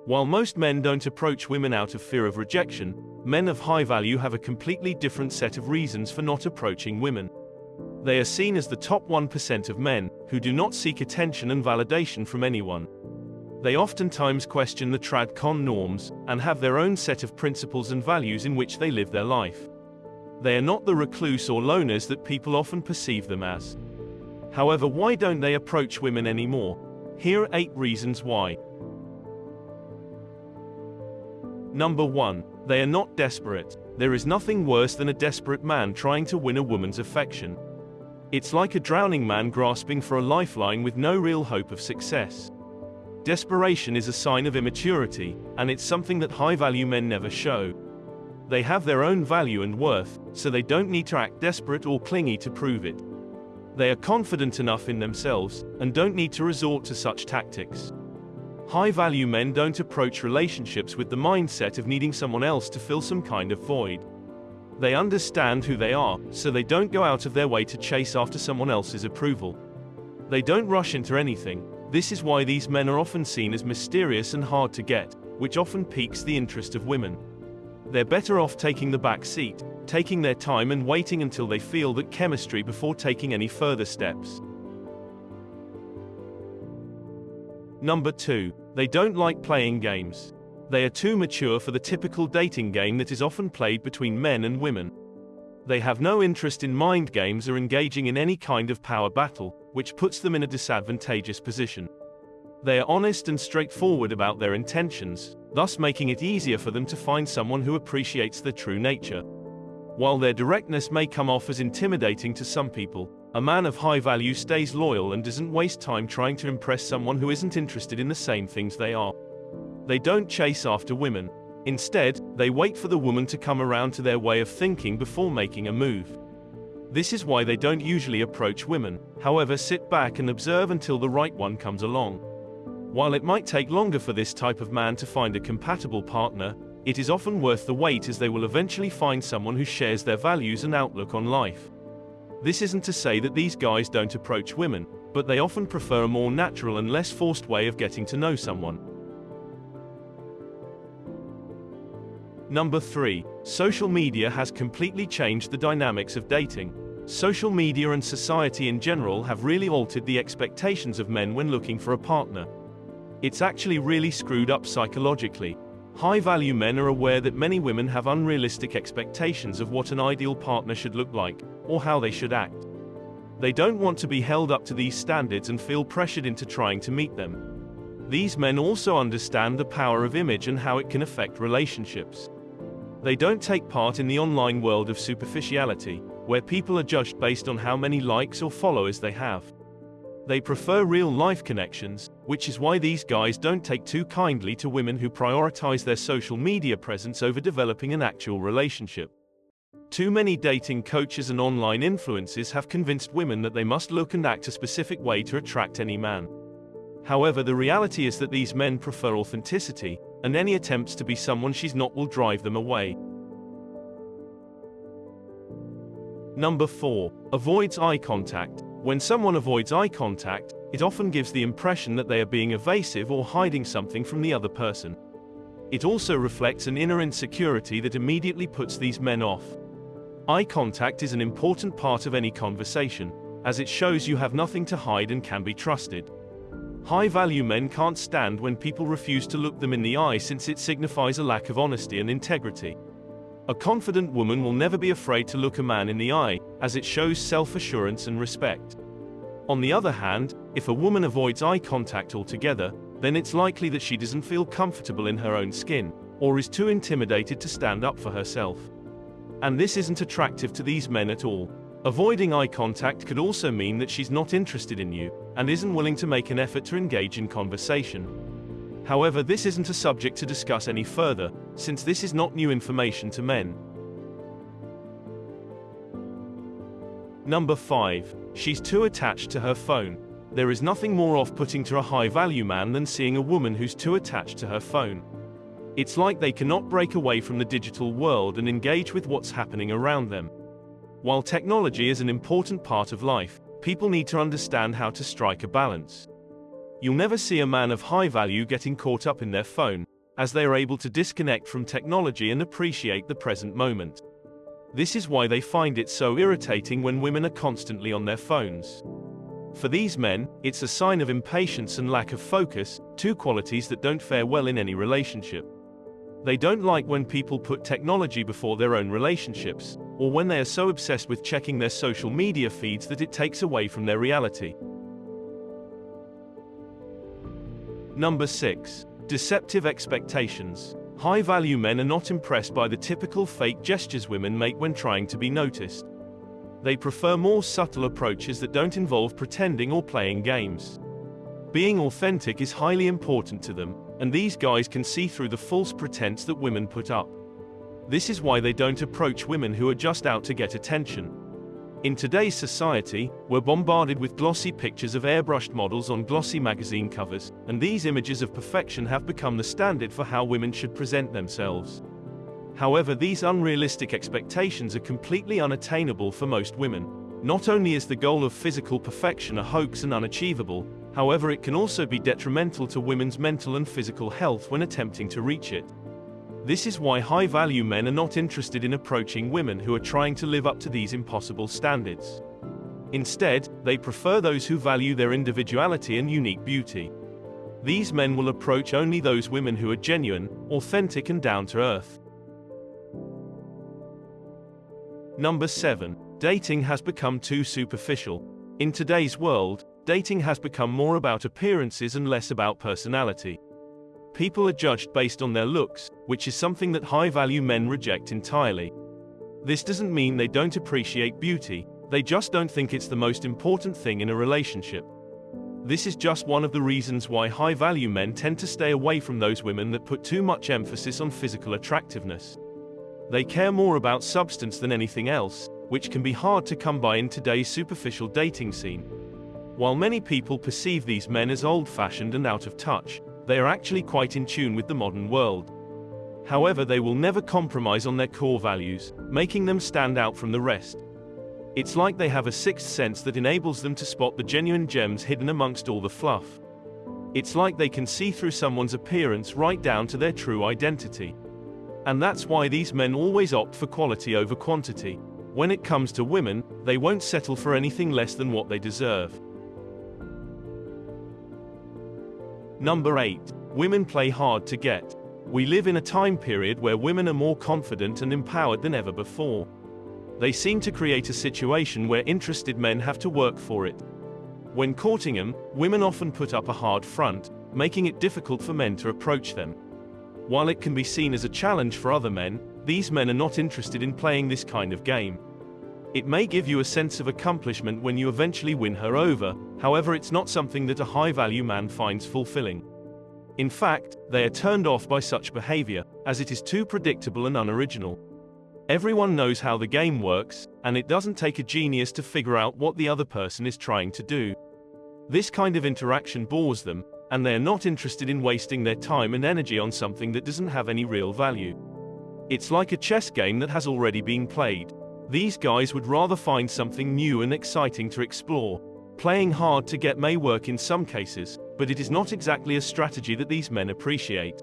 While most men don't approach women out of fear of rejection, men of high value have a completely different set of reasons for not approaching women. They are seen as the top 1% of men, who do not seek attention and validation from anyone. They oftentimes question the trad-con norms, and have their own set of principles and values in which they live their life. They are not the recluse or loners that people often perceive them as. However, why don't they approach women anymore? Here are 8 reasons why. Number 1. They are not desperate. There is nothing worse than a desperate man trying to win a woman's affection. It's like a drowning man grasping for a lifeline with no real hope of success. Desperation is a sign of immaturity, and it's something that high-value men never show. They have their own value and worth, so they don't need to act desperate or clingy to prove it. They are confident enough in themselves, and don't need to resort to such tactics. High-value men don't approach relationships with the mindset of needing someone else to fill some kind of void. They understand who they are, so they don't go out of their way to chase after someone else's approval. They don't rush into anything. This is why these men are often seen as mysterious and hard to get, which often piques the interest of women. They're better off taking the back seat, taking their time and waiting until they feel that chemistry before taking any further steps. Number 2. They don't like playing games. They are too mature for the typical dating game that is often played between men and women. They have no interest in mind games or engaging in any kind of power battle, which puts them in a disadvantageous position. They are honest and straightforward about their intentions, thus making it easier for them to find someone who appreciates their true nature. While their directness may come off as intimidating to some people, a man of high value stays loyal and doesn't waste time trying to impress someone who isn't interested in the same things they are. They don't chase after women. Instead, they wait for the woman to come around to their way of thinking before making a move. This is why they don't usually approach women, however, sit back and observe until the right one comes along. While it might take longer for this type of man to find a compatible partner, it is often worth the wait, as they will eventually find someone who shares their values and outlook on life. This isn't to say that these guys don't approach women, but they often prefer a more natural and less forced way of getting to know someone. Number 3. Social media has completely changed the dynamics of dating. Social media and society in general have really altered the expectations of men when looking for a partner. It's actually really screwed up psychologically. High-value men are aware that many women have unrealistic expectations of what an ideal partner should look like, or how they should act. They don't want to be held up to these standards and feel pressured into trying to meet them. These men also understand the power of image and how it can affect relationships. They don't take part in the online world of superficiality, where people are judged based on how many likes or followers they have. They prefer real-life connections, which is why these guys don't take too kindly to women who prioritize their social media presence over developing an actual relationship. Too many dating coaches and online influencers have convinced women that they must look and act a specific way to attract any man. However, the reality is that these men prefer authenticity, and any attempts to be someone she's not will drive them away. Number 4. Avoids eye contact. When someone avoids eye contact, it often gives the impression that they are being evasive or hiding something from the other person. It also reflects an inner insecurity that immediately puts these men off. Eye contact is an important part of any conversation, as it shows you have nothing to hide and can be trusted. High-value men can't stand when people refuse to look them in the eye, since it signifies a lack of honesty and integrity. A confident woman will never be afraid to look a man in the eye, as it shows self-assurance and respect. On the other hand, if a woman avoids eye contact altogether, then it's likely that she doesn't feel comfortable in her own skin, or is too intimidated to stand up for herself. And this isn't attractive to these men at all. Avoiding eye contact could also mean that she's not interested in you, and isn't willing to make an effort to engage in conversation. However, this isn't a subject to discuss any further, since this is not new information to men. Number 5. She's too attached to her phone. There is nothing more off-putting to a high-value man than seeing a woman who's too attached to her phone. It's like they cannot break away from the digital world and engage with what's happening around them. While technology is an important part of life, people need to understand how to strike a balance. You'll never see a man of high value getting caught up in their phone, as they are able to disconnect from technology and appreciate the present moment. This is why they find it so irritating when women are constantly on their phones. For these men, it's a sign of impatience and lack of focus, two qualities that don't fare well in any relationship. They don't like when people put technology before their own relationships, or when they are so obsessed with checking their social media feeds that it takes away from their reality. Number 6. Deceptive expectations. High-value men are not impressed by the typical fake gestures women make when trying to be noticed. They prefer more subtle approaches that don't involve pretending or playing games. Being authentic is highly important to them, and these guys can see through the false pretense that women put up. This is why they don't approach women who are just out to get attention. In today's society, we're bombarded with glossy pictures of airbrushed models on glossy magazine covers, and these images of perfection have become the standard for how women should present themselves. However, these unrealistic expectations are completely unattainable for most women. Not only is the goal of physical perfection a hoax and unachievable, however, it can also be detrimental to women's mental and physical health when attempting to reach it. This is why high-value men are not interested in approaching women who are trying to live up to these impossible standards. Instead, they prefer those who value their individuality and unique beauty. These men will approach only those women who are genuine, authentic, and down-to-earth. Number 7. Dating has become too superficial. In today's world, dating has become more about appearances and less about personality. People are judged based on their looks, which is something that high-value men reject entirely. This doesn't mean they don't appreciate beauty, they just don't think it's the most important thing in a relationship. This is just one of the reasons why high-value men tend to stay away from those women that put too much emphasis on physical attractiveness. They care more about substance than anything else, which can be hard to come by in today's superficial dating scene. While many people perceive these men as old-fashioned and out of touch, they are actually quite in tune with the modern world. However, they will never compromise on their core values, making them stand out from the rest. It's like they have a sixth sense that enables them to spot the genuine gems hidden amongst all the fluff. It's like they can see through someone's appearance right down to their true identity. And that's why these men always opt for quality over quantity. When it comes to women, they won't settle for anything less than what they deserve. Number 8. Women play hard to get. We live in a time period where women are more confident and empowered than ever before. They seem to create a situation where interested men have to work for it. When courting them, women often put up a hard front, making it difficult for men to approach them. While it can be seen as a challenge for other men, these men are not interested in playing this kind of game. It may give you a sense of accomplishment when you eventually win her over, however, it's not something that a high-value man finds fulfilling. In fact, they are turned off by such behavior, as it is too predictable and unoriginal. Everyone knows how the game works, and it doesn't take a genius to figure out what the other person is trying to do. This kind of interaction bores them, and they are not interested in wasting their time and energy on something that doesn't have any real value. It's like a chess game that has already been played. These guys would rather find something new and exciting to explore. Playing hard to get may work in some cases, but it is not exactly a strategy that these men appreciate.